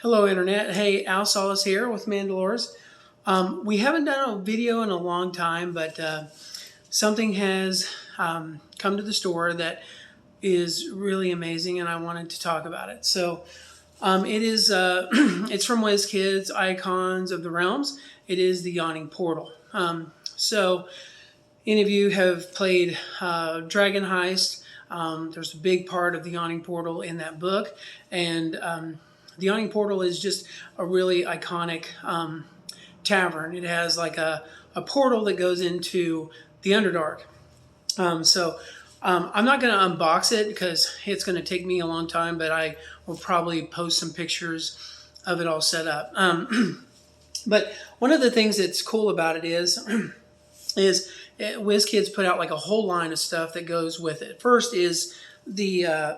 Hello, Internet. Hey, Al Solis here with Mandalores. We haven't done a video in a long time, but something has come to the store that is really amazing, and I wanted to talk about it. So it is it's from WizKids, Icons of the Realms. It is the Yawning Portal. So any of you have played Dragon Heist, there's a big part of the Yawning Portal in that book, and the Yawning Portal is just a really iconic tavern. It has like a portal that goes into the Underdark. I'm not going to unbox it because it's going to take me a long time, but I will probably post some pictures of it all set up. But one of the things that's cool about it is WizKids put out like a whole line of stuff that goes with it. First is the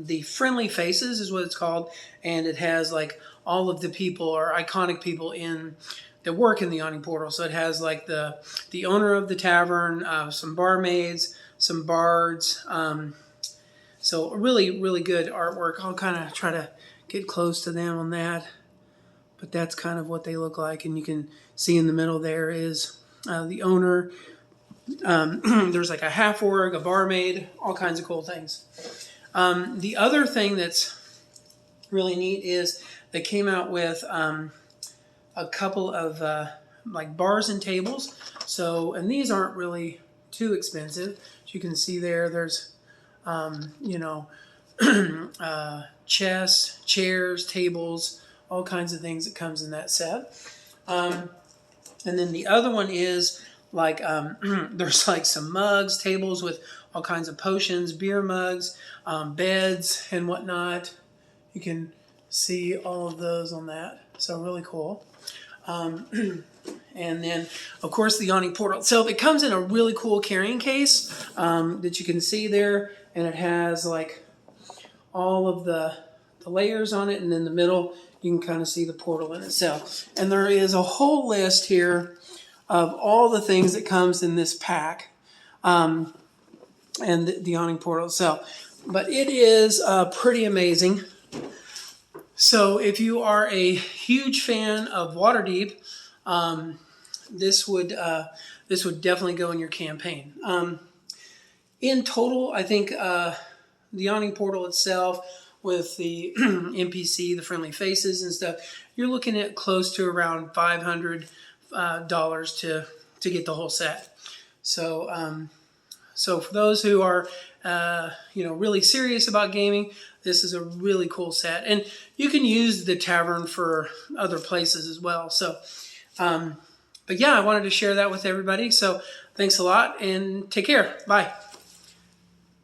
the friendly faces is what it's called, and it has like all of the people or iconic people in that work in the Yawning Portal. So it has like the owner of the tavern, some barmaids, some bards. So really good artwork. I'll kind of try to get close to them on that, but that's kind of what they look like, and you can see in the middle there is the owner. There's like a half orc, a barmaid, all kinds of cool things. The other thing that's really neat is they came out with a couple of like bars and tables. So, and these aren't really too expensive. As you can see there's chess, chairs, tables, all kinds of things that comes in that set. And then the other one is like there's like some mugs, tables with all kinds of potions, beer mugs, beds and whatnot. You can see all of those on that. So really cool. And then of course the Yawning Portal itself, it comes in a really cool carrying case that you can see there, and it has like all of the layers on it, and in the middle you can kind of see the portal in itself. And there is a whole list here of all the things that comes in this pack, and the Yawning Portal itself. But it is pretty amazing. So if you are a huge fan of Waterdeep, this would definitely go in your campaign. In total, I think the Yawning Portal itself, with the NPC, the friendly faces and stuff, you're looking at close to around $500 to get the whole set. So so for those who are really serious about gaming, this is a really cool set, and you can use the tavern for other places as well. So but yeah, I wanted to share that with everybody. So thanks a lot, and take care. Bye.